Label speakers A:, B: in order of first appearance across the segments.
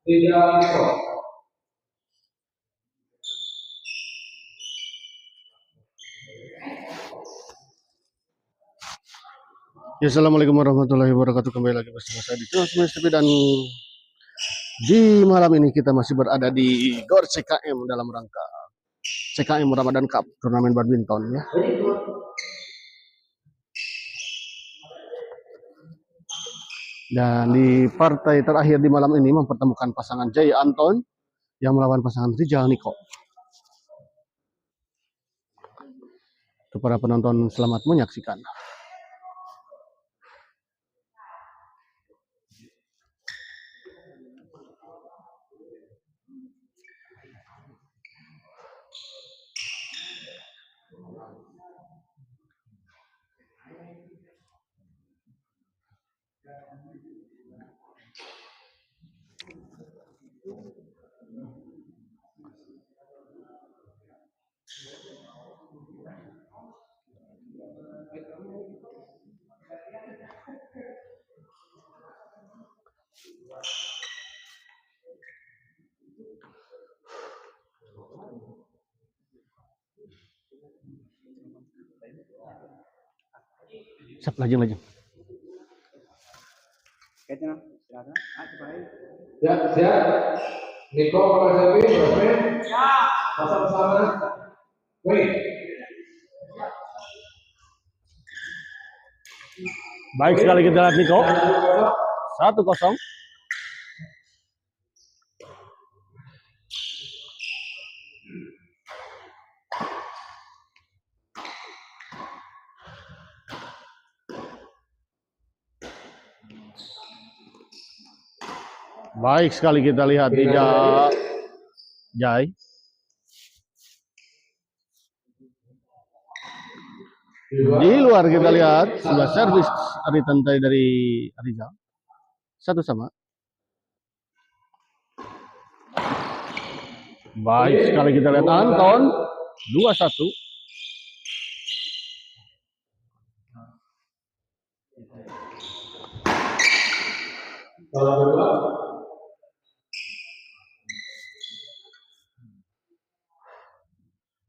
A: 3.
B: Ya, assalamualaikum warahmatullahi wabarakatuh. Kembali lagi bersama saya di channel Semuanya TV, dan di malam ini kita masih berada di GOR CKM dalam rangka CKM Ramadan Cup, turnamen badminton ya. Dan di partai terakhir di malam ini mempertemukan pasangan Jay Anton yang melawan pasangan Rijal Niko. Untuk para penonton, selamat menyaksikan. Siap, lajeng.
A: Siap. Niko kalau siapin, pasang sama. Wait.
B: Baik sekali kita lihat Niko. 1-0. Baik sekali kita lihat di Jai. Di luar kita lihat sudah servis return dari Rizal. 1-1. Baik sekali kita lihat Anton. 2-1.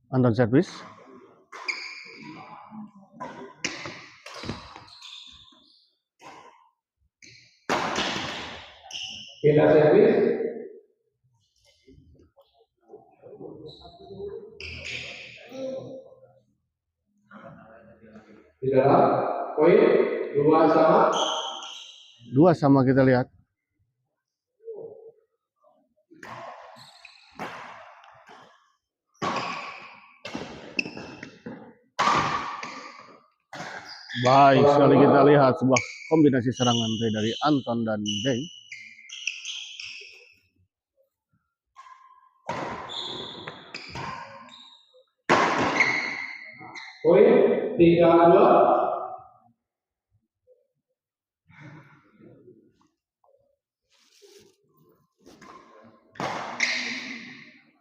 B: Anton servis.
A: Kita servis. Di dalam poin 2-2.
B: 2-2 kita lihat. Baik sekali kita lihat sebuah kombinasi serangan dari Anton dan Jay.
A: Poin 3-2.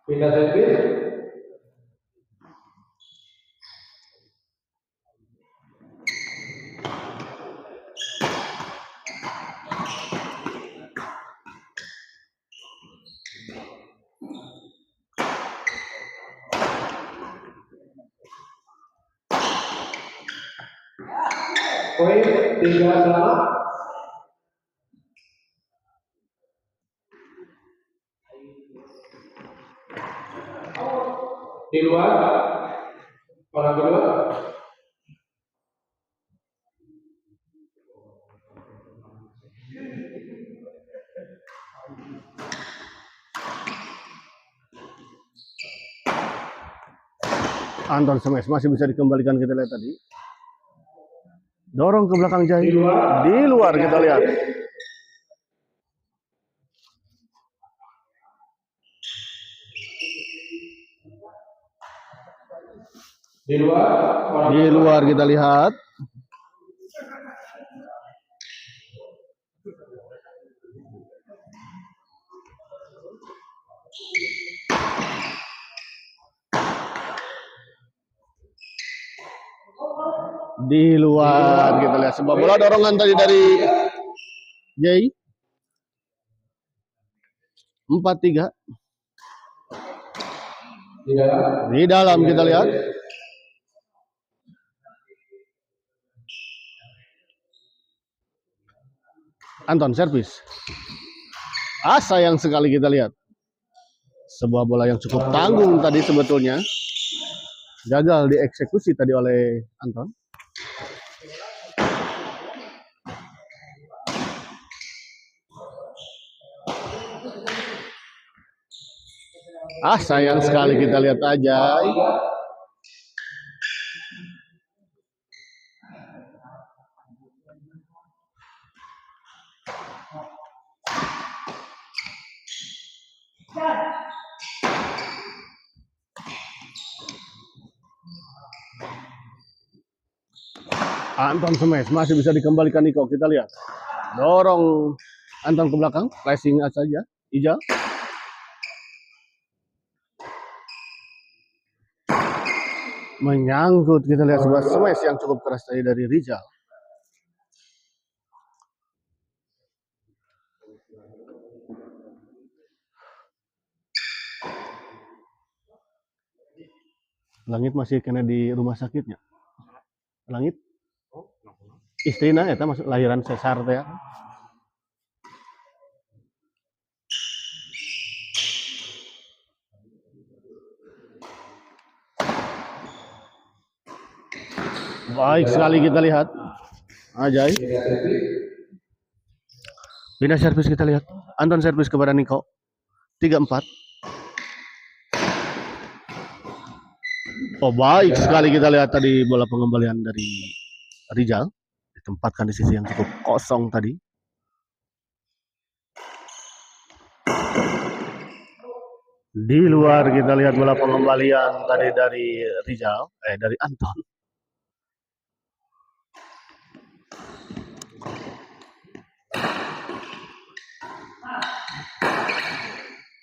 A: Pindah servis. Poin 3-3. Di luar orang kedua.
B: Anton smash masih bisa dikembalikan, kita lihat tadi. Dorong ke belakang Jai. Di luar kita lihat.
A: Di
B: luar kita lihat. Di luar kita lihat sebuah bola dorongan tadi dari Jay. 4-3.
A: Di dalam.
B: Di dalam kita lihat. Anton servis. Sayang sekali kita lihat. Sebuah bola yang cukup tanggung tadi sebetulnya. Gagal dieksekusi tadi oleh Anton. Sayang sekali kita lihat aja. Anton smash masih bisa dikembalikan Niko. Kita lihat. Dorong Anton ke belakang. Flashing saja. Ijal. Menyangkut. Kita lihat sebuah smash yang cukup keras tadi dari Rizal. Langit masih kena di rumah sakitnya. Langit istrina eta masuk lahiran sesar teh. Baik sekali kita lihat. Ajay. Pindah servis kita lihat. Anton servis kepada Niko. 3-4. Baik sekali kita lihat tadi bola pengembalian dari Rizal. Ditempatkan di sisi yang cukup kosong tadi. Di luar kita lihat bola pengembalian tadi dari Rizal. Dari Anton.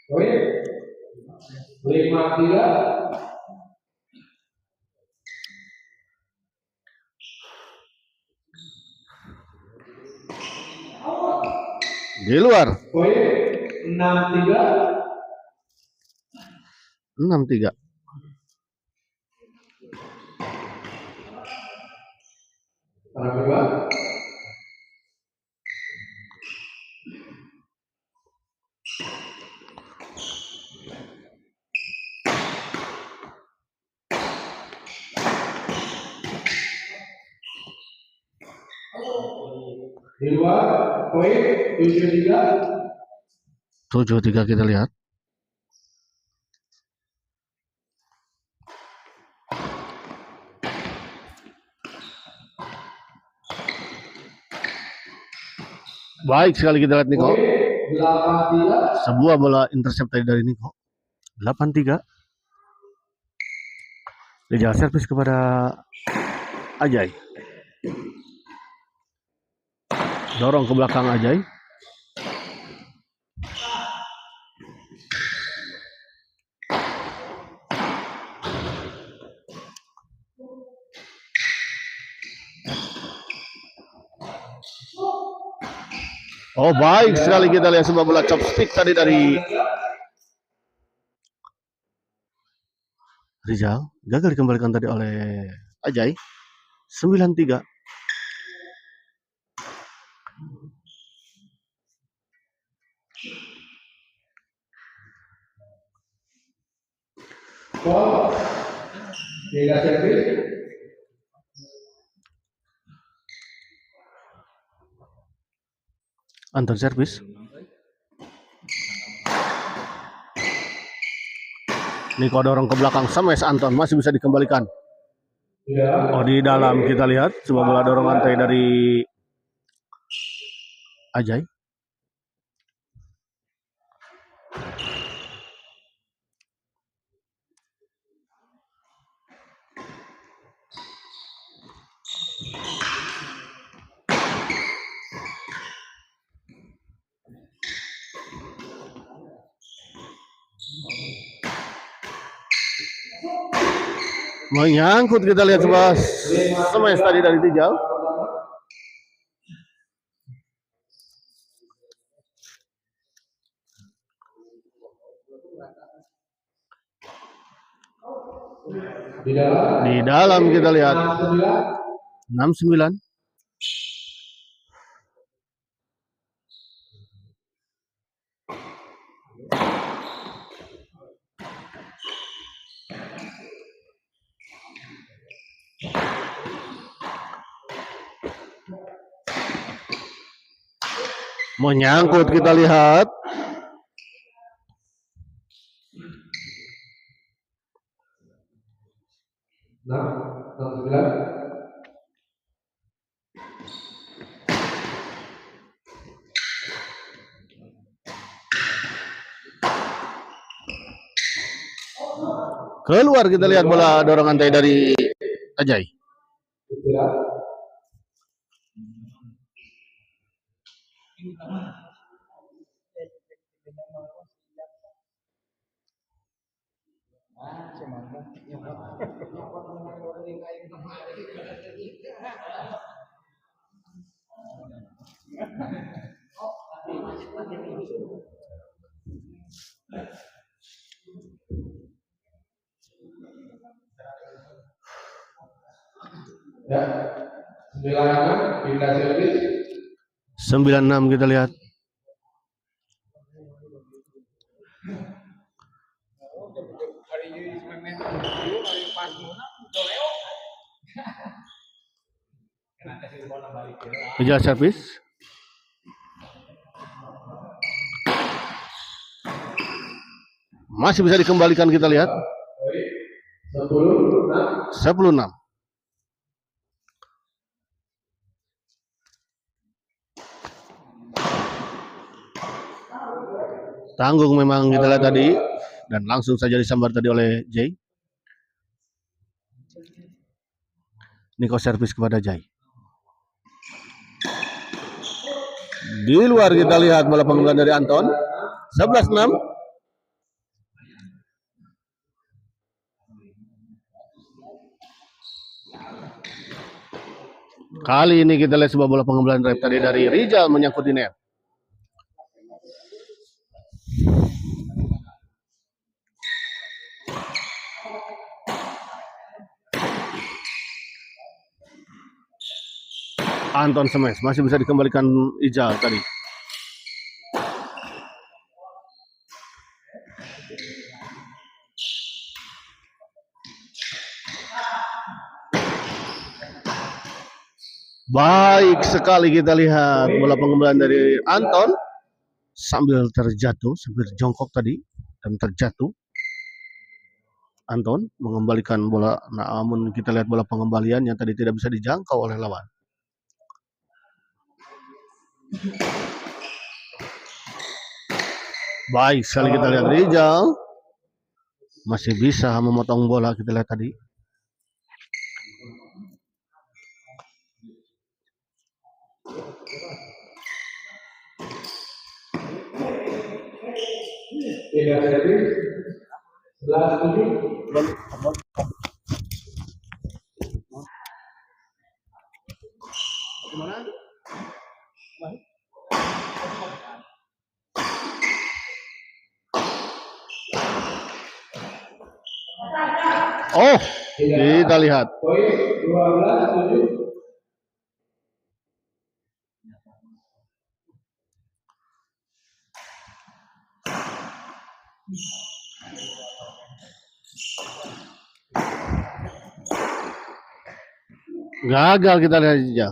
A: Poin 5-3.
B: Di luar.
A: Poin 6-3.
B: 6-3.
A: Para kedua. Di luar, poin 7-3.
B: 7-3 kita lihat. Baik sekali kita lihat Niko.
A: 8-3.
B: Sebuah bola intercept tadi dari Niko. 8-3. Rizal servis kepada Ajay. Dorong ke belakang Ajay. Baik sekali kita lihat sebuah bola chopstick tadi dari Rizal. Gagal dikembalikan tadi oleh Ajay. 9-3.
A: Tiga servis.
B: Anton servis. Niko dorong ke belakang. Smash Anton masih bisa dikembalikan. Di dalam kita lihat sebuah bola dorongan tadi dari Ajay. Menyangkut kita lihat sebuah smash tadi dari Rizal. Di dalam kita lihat
A: 69.
B: 69. Menyangkut kita lihat. Keluar kita lihat bola dorongan tadi dari Ajay.
A: Ya, 96 pindah servis.
B: 96 kita lihat. Kejar servis. Masih bisa dikembalikan kita lihat. 10-6. Tanggung memang kita lihat tadi dan langsung saja disambar tadi oleh Jay. Niko servis kepada Jay. Di luar kita lihat bola pengumpulan dari Anton. 11-6. Kali ini kita lihat sebuah bola pengumpulan drive tadi dari Rizal menyangkut di net. Anton smash masih bisa dikembalikan Ijal tadi. Baik sekali kita lihat bola pengumpulan dari Anton sambil terjatuh, sambil jongkok tadi dan terjatuh. Anton mengembalikan bola, namun kita lihat bola pengembalian yang tadi tidak bisa dijangkau oleh lawan. Baik sekali kita lihat Rizal masih bisa memotong bola kita lihat tadi.
A: Pindah servis. 11-7.
B: Oh, kita lihat.
A: Poin 12-7.
B: Gagal kita lihat aja.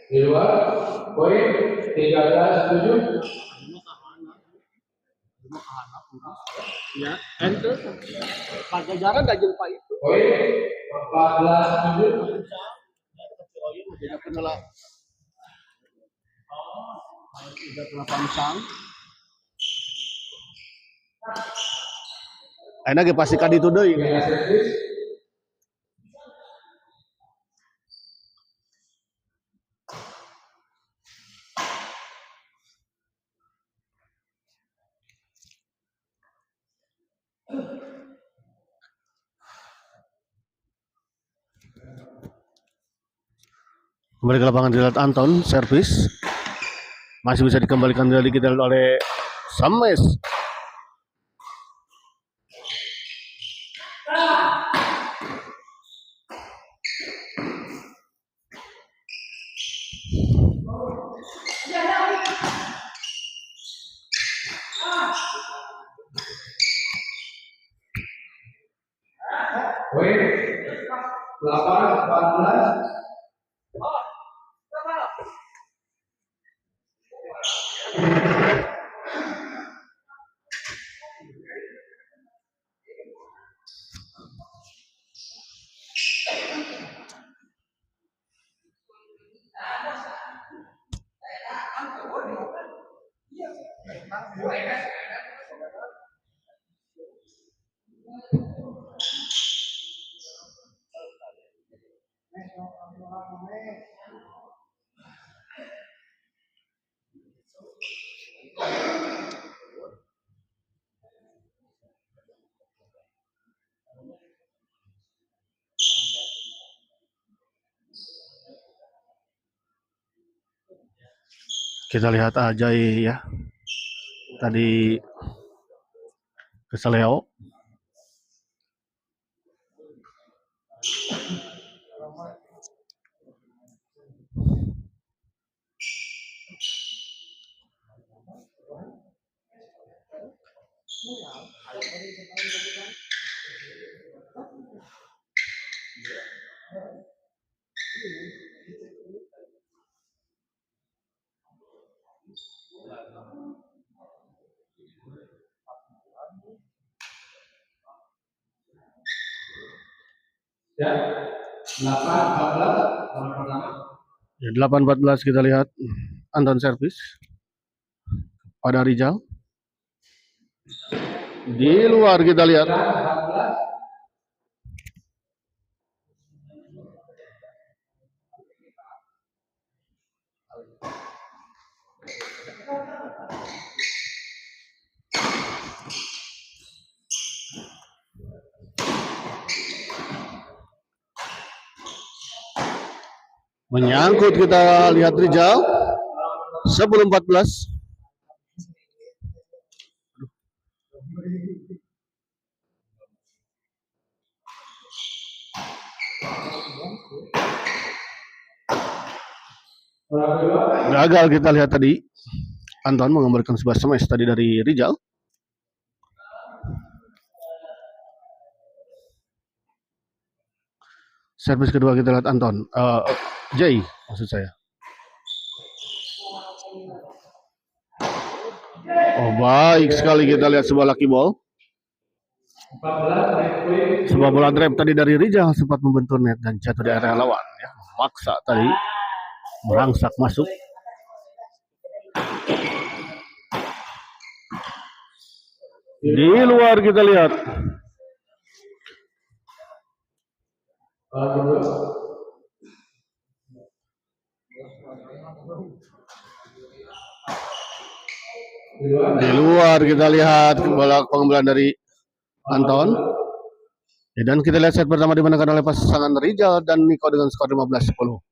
A: Di luar, poin 13-7.
B: Ya, enter. Pajajaran gak jumpa itu.
A: Poin 14-7.
B: Tidak pernah. Tidak pernah pangsang. Enak ya pasti kadi itu deh. Kembali ke lapangan dilihat Anton, servis. Masih bisa dikembalikan dari kita oleh Sames.
A: Poin 8-14.
B: Kita lihat aja ya. Tadi Keseleo.
A: Ya, 8-14. Nomor pertama.
B: Ya, 8-14 kita lihat Anton servis pada Rizal. Di luar kita lihat
A: 9-14.
B: menyangkut, kita lihat Rizal 10-14. Gagal kita lihat tadi. Anton mengembalikan sebuah smash tadi dari Rizal. Servis kedua kita lihat Anton. Jay maksud saya. Oh, baik sekali kita lihat sebuah lucky ball.
A: 14.
B: Sebuah bola drive tadi dari Rizal sempat membentur net dan jatuh di area lawan ya. Maksa tadi merangsak masuk. Di luar kita lihat. Di luar kita lihat bola pengembalian dari Anton. Ya, dan kita lihat set pertama dimenangkan oleh pasangan Rizal dan Niko dengan skor 15-10.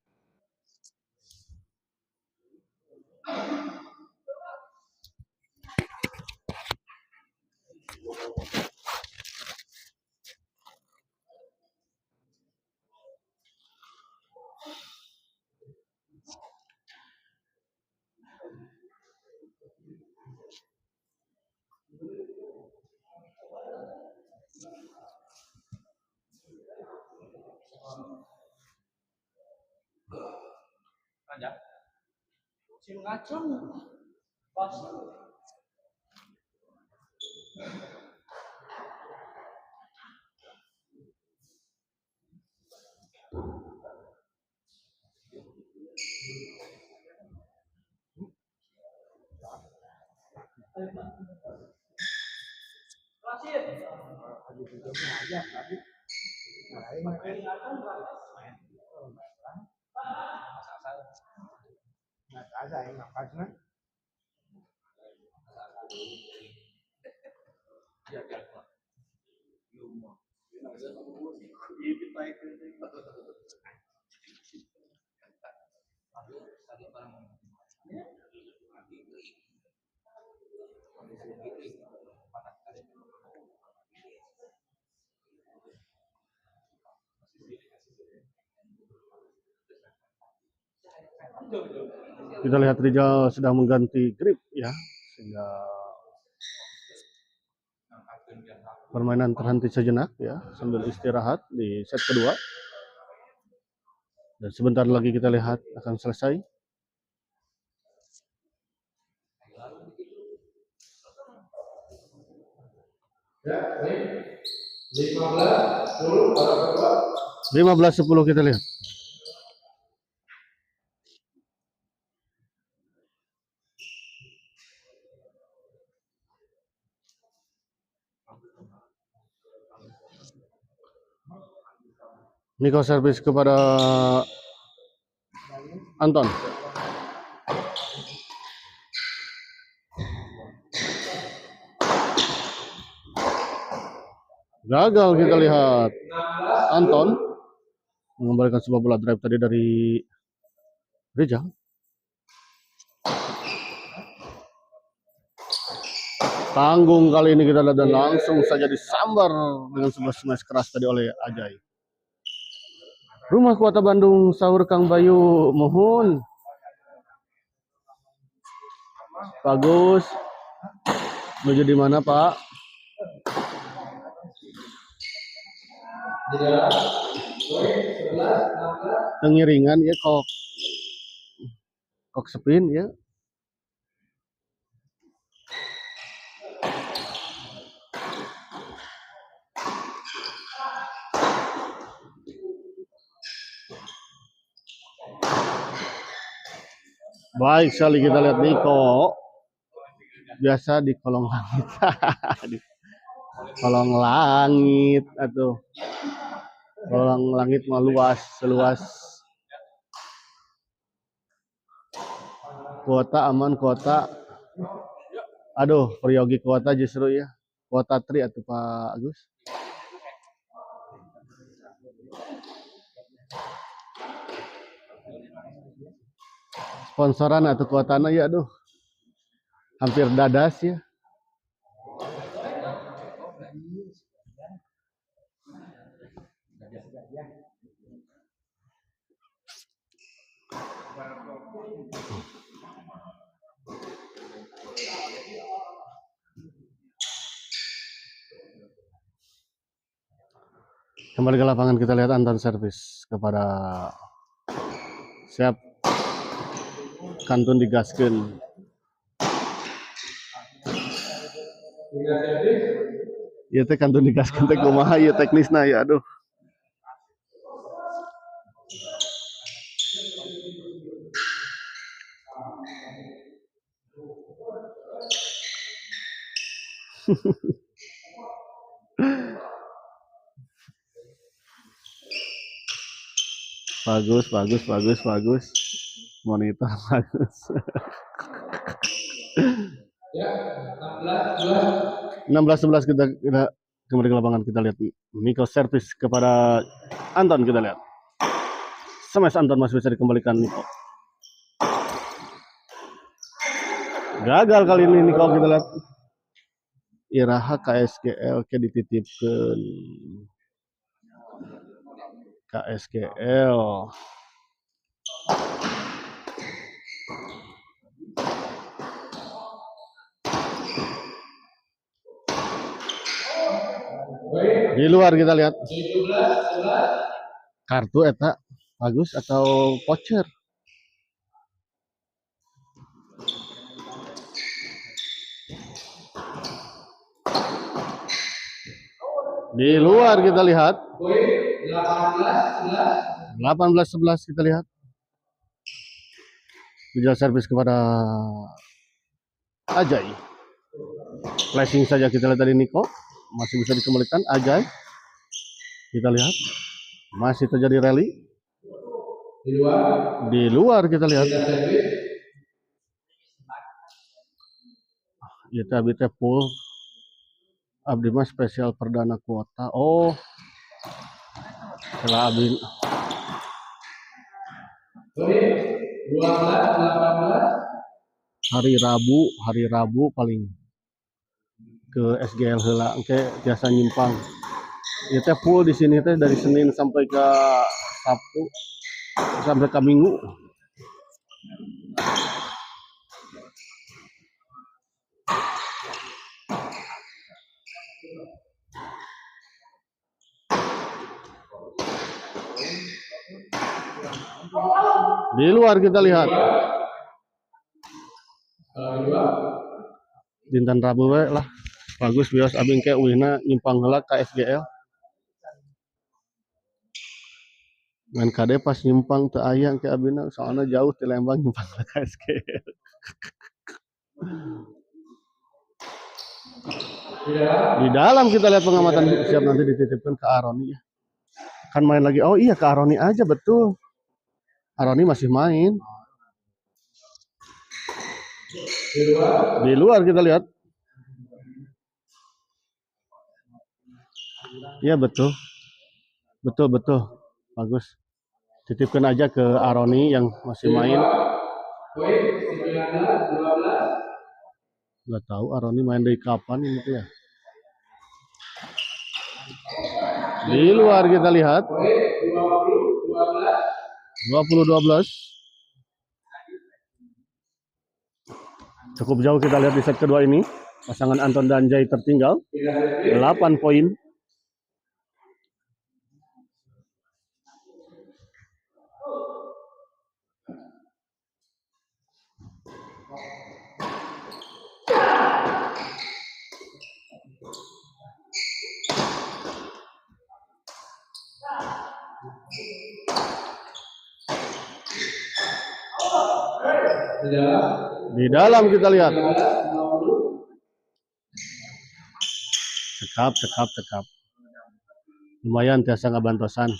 B: Kita lihat Rizal sedang mengganti grip ya, sehingga permainan terhenti sejenak ya, sambil istirahat di set kedua. Dan sebentar lagi kita lihat akan selesai.
A: Ya, baik. 15-10 babak kedua.
B: 15-10 kita lihat. Niko servis kepada Anton. Gagal kita lihat. Anton mengembalikan sebuah bola drive tadi dari Rizal. Tanggung kali ini kita lihat dan langsung saja disambar dengan sebuah smash keras tadi oleh Ajay. Rumah Kuota Bandung, sahur Kang Bayu, mohon. Bagus. Menuju di mana, Pak? Tengiringan ya, kok spin ya. Baik sekali kita lihat Niko. Biasa di kolong langit. Di kolong langit atau kolong langit mah luas, seluas. Kuota aman, kuota. Aduh, Priyogi kuota justru ya. Kuota tri atau Pak Agus. Sponsoran atau kuotana ya, aduh. Hampir dadas ya. Kembali ke lapangan kita lihat Anton servis kepada siap Kantun digaskeun. Ieu teh Kantun digaskeun teh kumaha ieu teknisna ya, aduh. Bagus. Monitor bagus.
A: Ya, 16-11.
B: 16-11 kita kembali ke lapangan kita lihat Niko servis kepada Anton kita lihat. Smash Anton masih bisa dikembalikan Niko. Gagal kali ini Niko kita lihat. Iraha KSGL ke dititipkeun. KSGL. Di luar kita lihat.
A: 17-11.
B: Kartu eta bagus atau voucher? Di luar kita lihat. 18-11 kita lihat. Rizal servis kepada Ajay. Flashing saja kita lihat dari Niko. Masih bisa dikembalikan Ajay. Kita lihat. Masih terjadi rally. Di luar kita lihat. Kita abdi full. Abdi mah spesial perdana kuota. Oh. Setelah abdi
A: 18.
B: Hari Rabu paling ke SGL heula engke biasa nyimpang. Ieu teh full di sini teh dari Senin sampai ke Sabtu sampai ke Minggu. Di luar kita lihat dinten Rabu we lah bagus bios abing ke uihna nyimpang heula ka SGL ngan kade pas nyimpang teu aya ke abina soalna jauh ti Lembang nyimpang ka SGL. Di dalam kita lihat pengamatan siap nanti dititipkan ke Aroni ya. Kan main lagi. Oh iya ke Aroni aja betul. Aroni masih main. Di luar kita lihat. Iya betul. Betul. Bagus. Titipkan aja ke Aroni yang masih main. Nggak tahu Aroni main dari kapan ini tuh ya. Di luar kita lihat 20-12. Cukup jauh kita lihat di set kedua ini. Pasangan Anton dan Jai tertinggal 8 poin. Di dalam kita lihat. Cekap. Lumayan tiasa ngabantosan.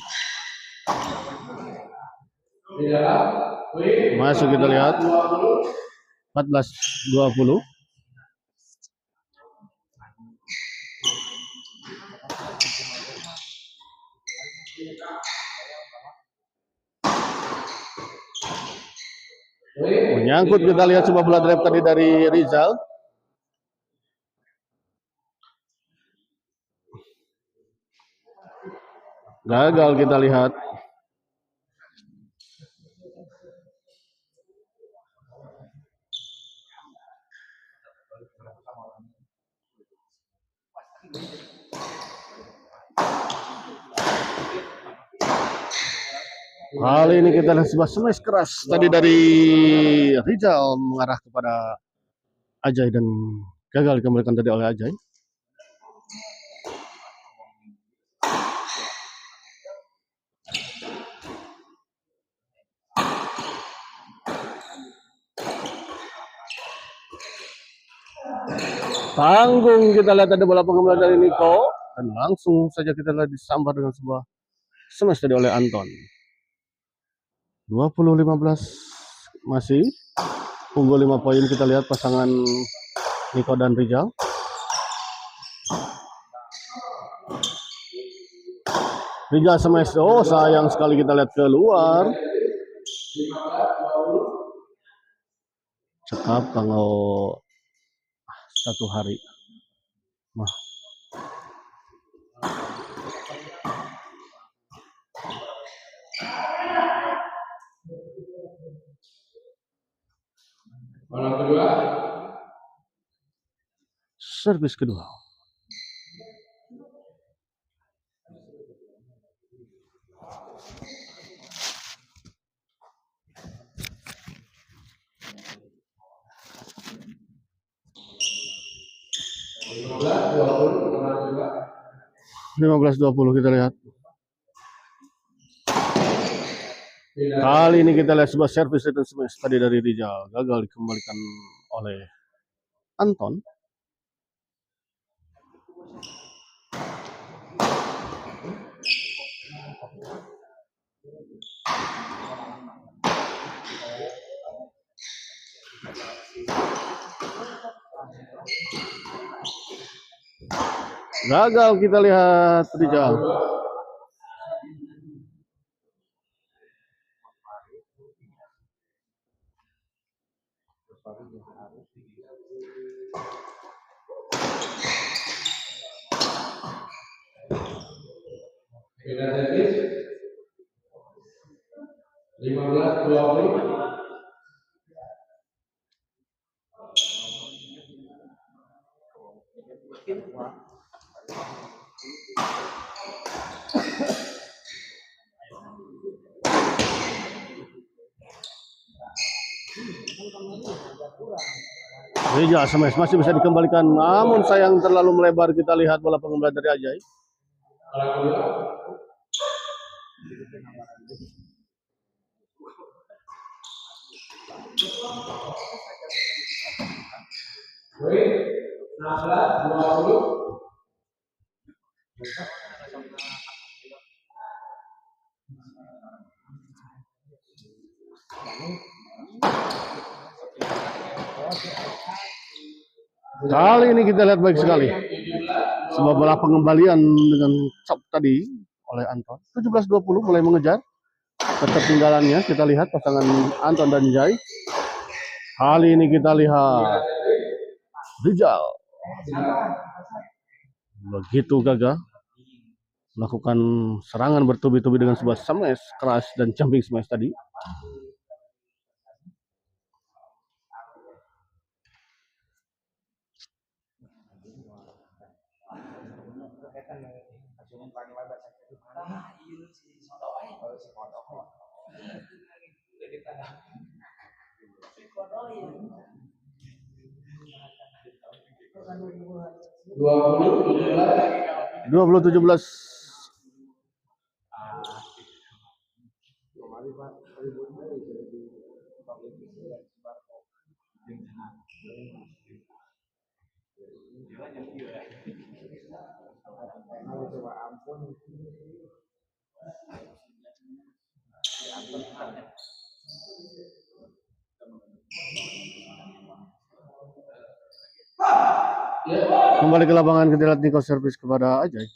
B: Masuk kita lihat 14-20. Menyangkut kita lihat sebuah bola drive tadi dari Rizal. Gagal kita lihat. Kali ini kita lihat sebuah smash keras tadi dari Rizal mengarah kepada Ajay dan gagal dikembalikan tadi oleh Ajay. Tanggung kita lihat ada bola pengembalian dari Niko dan langsung saja kita lihat disambar dengan sebuah smash tadi oleh Anton. 20-15 masih unggul 5 poin kita lihat pasangan Niko dan Rizal. Rizal smash, oh sayang sekali kita lihat keluar. Cekap tanggal 1 hari. Nah.
A: Bola kedua.
B: Servis kedua. Lima belas 20 kita lihat. Kali ini kita lihat sebuah servis return smash tadi dari Rizal, gagal dikembalikan oleh Anton. Gagal kita lihat Rizal.
A: Beda servis 15-20.
B: Rijal smash masih bisa dikembalikan, namun sayang terlalu melebar. Kita lihat bola pengembalian dari Ajay.
A: Bola kedua. Wait, 16-20.
B: Kali ini kita lihat baik sekali sebuah bola pengembalian dengan chop tadi oleh Anton. 17-20 mulai mengejar ketertinggalannya. Kita lihat pasangan Anton dan Jai. Kali ini kita lihat Rijal begitu gagah melakukan serangan bertubi-tubi dengan sebuah smash keras dan jumping smash tadi. Dua puluh 17. Kembali ke lapangan, kita lihat Niko servis kepada Ajay.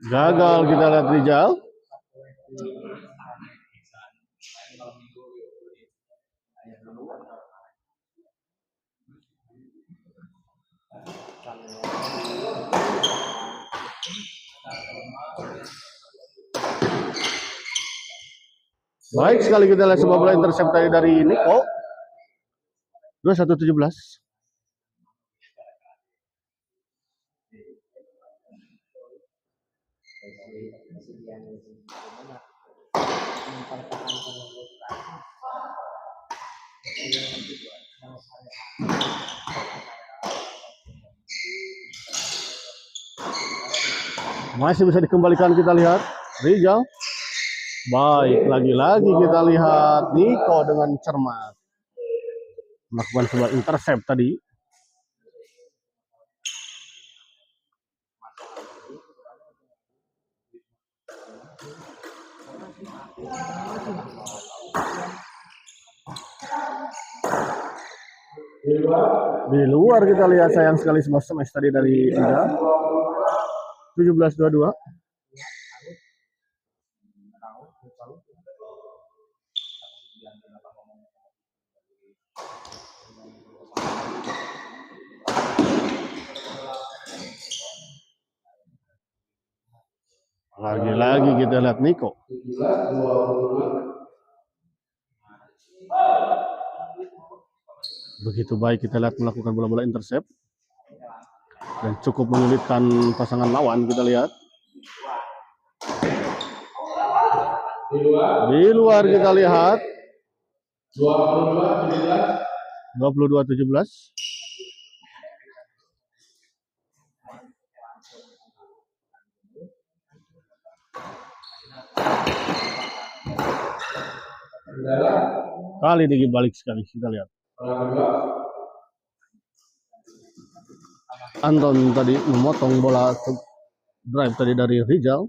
B: Gagal, kita lihat Rijal. Baik sekali, kita lihat sebuah bola intercept tadi dari Niko. 21-17. Masih bisa dikembalikan, kita lihat Rijal. Baik, lagi-lagi kita lihat Niko dengan cermat melakukan sebuah intercept tadi. Di luar kita lihat sayang sekali sebuah smash tadi dari Rijal. 17-22. Lagi-lagi kita lihat Niko. Begitu baik kita lihat melakukan bola-bola intercept dan cukup menyulitkan pasangan lawan. Kita lihat di luar kita lihat 22-17. Kali ini balik sekali, kita lihat Anton tadi memotong bola drive tadi dari Rijal.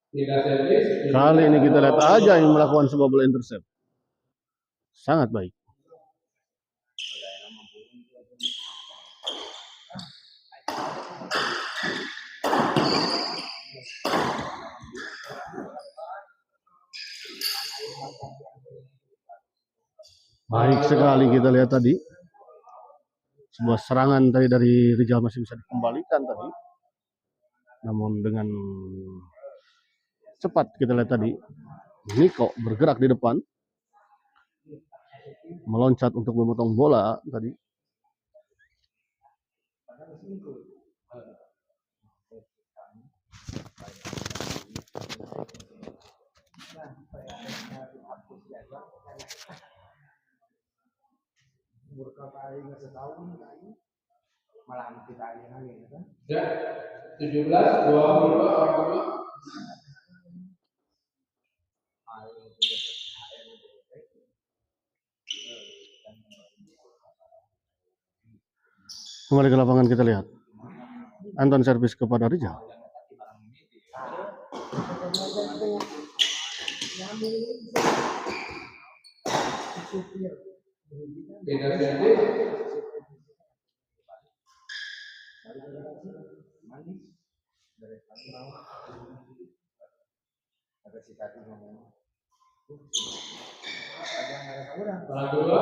A: Tidak servis.
B: Kali ini kita lihat aja yang melakukan sebuah bola intercept. Sangat baik. Baik sekali kita lihat tadi. Sebuah serangan tadi dari Rizal masih bisa dikembalikan tadi. Namun dengan cepat kita lihat tadi. Niko bergerak di depan. Meloncat untuk memotong bola tadi.
A: Ya, 17, 22, orang kedua.
B: Kembali ke lapangan kita lihat. Anton servis kepada Rizal.
A: Tidak servis. Orang kedua.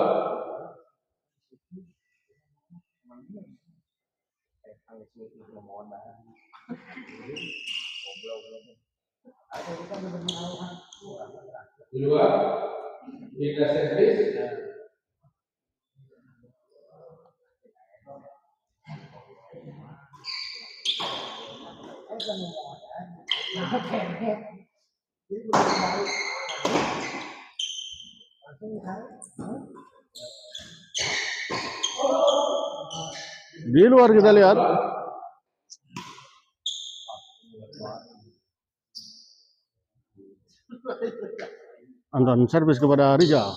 A: Di luar. Tidak servis.
B: Di luar kita lihat. Anton servis kepada Rizal.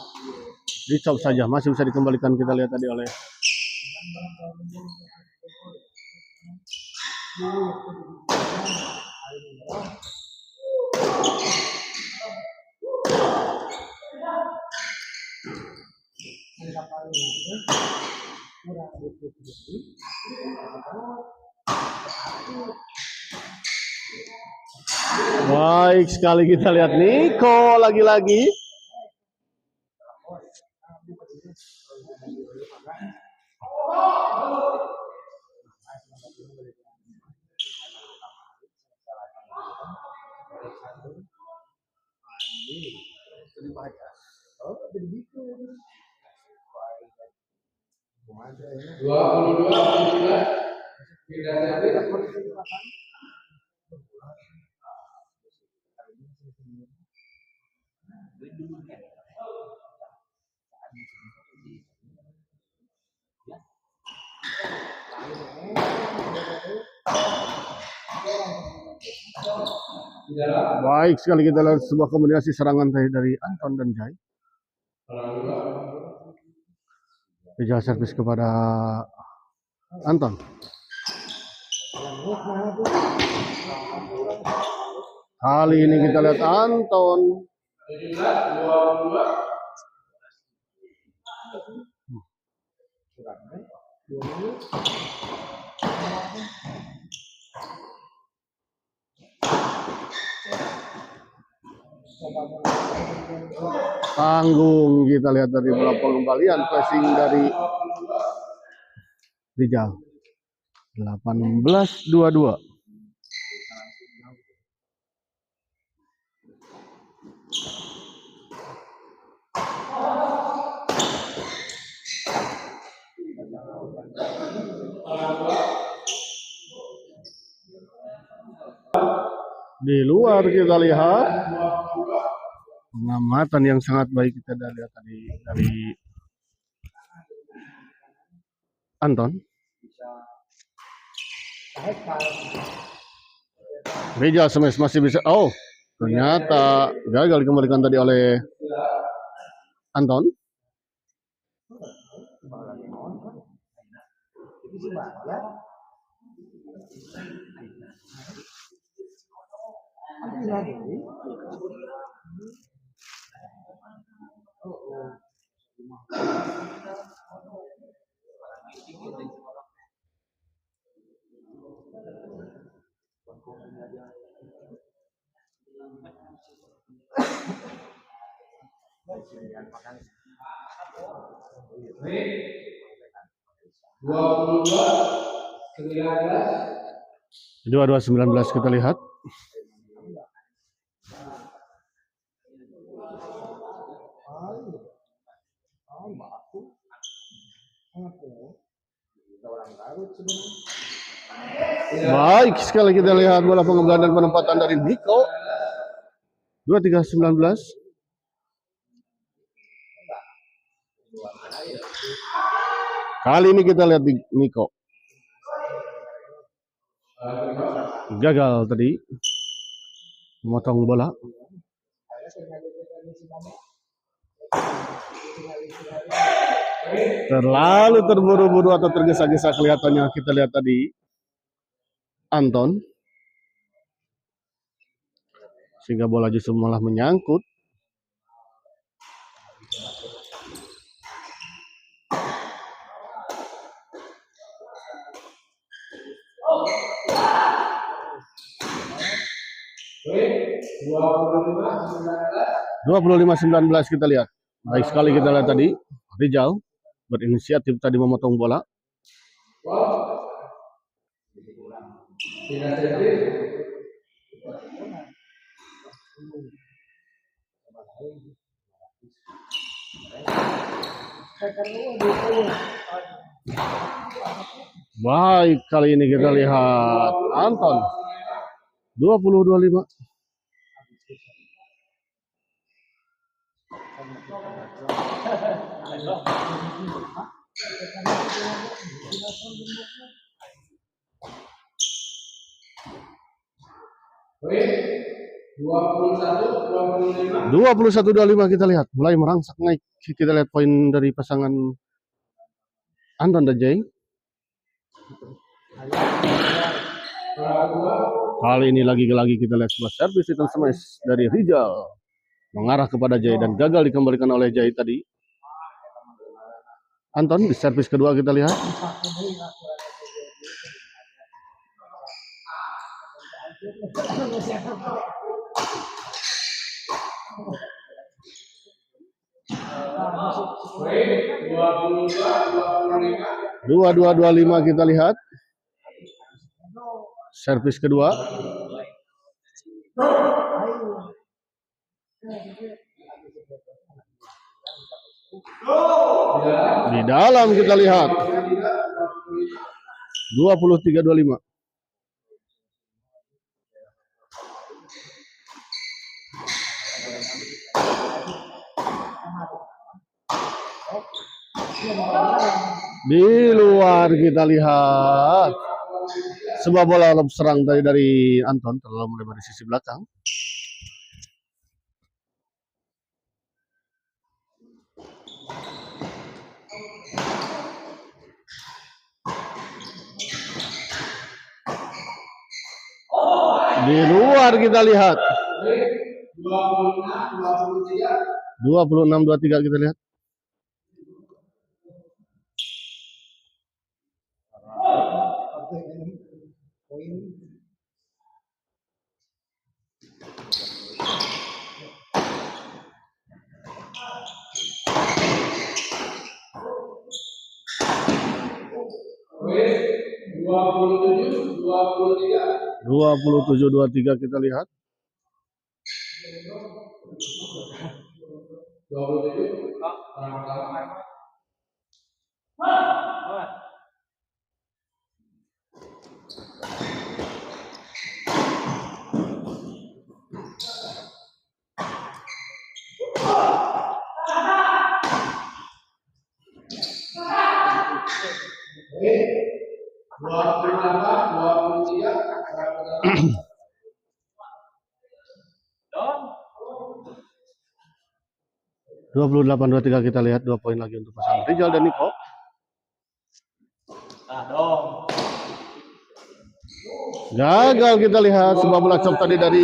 B: Dicop saja, masih bisa dikembalikan kita lihat tadi oleh baik sekali kita lihat Niko lagi-lagi.
A: Dua puluh dua, tidak servis.
B: Baik sekali kita lihat sebuah kombinasi serangan dari Anton dan Jai. Rizal servis kepada Anton. Kali ini kita lihat Anton.
A: 17, 22.
B: Tanggung kita lihat dari bola pengembalian passing dari Rizal. 18-22. Di luar kita lihat pengamatan yang sangat baik kita lihat tadi dari Anton. Rizal smash masih bisa. Oh, ternyata gagal dikembalikan tadi oleh Anton.
A: 22 19.
B: 22-19 kita lihat. Baik, sekali kita lihat bola pengembangan dan penempatan dari Niko. 23-19. Kali ini kita lihat di Niko. Gagal tadi memotong bola. Terlalu terburu-buru atau tergesa-gesa kelihatannya kita lihat tadi Anton, sehingga bola justru malah menyangkut.
A: Baik,
B: 25-19 kita lihat. Baik sekali kita lihat tadi Rizal berinisiatif tadi memotong bola.
A: tidak servis.
B: Baik, kali ini kita lihat Anton 20-25.
A: Baik, 21 25.
B: 21-25 kita lihat mulai merangsak naik. Kita lihat poin dari pasangan Anton dan Jay. Kali ini lagi-lagi kita lihat sebuah servis return smash dari Rizal mengarah kepada Jay dan gagal dikembalikan oleh Jay tadi. Anton di servis kedua kita lihat.
A: Baik, 22 25.
B: 22-25 kita lihat. Servis kedua. Di dalam kita lihat. 23-25. Di luar kita lihat sebuah bola lob serang dari Anton terlalu melebar di sisi belakang. Di luar kita lihat 26-23 kita lihat.
A: Baik, 27 23.
B: 27-23 kita lihat.
A: 27 pertama. Baik, 28 23.
B: 28-23 kita lihat 2 poin lagi untuk pasangan Rizal dan Niko. Gagal kita lihat sebuah bola chop tadi dari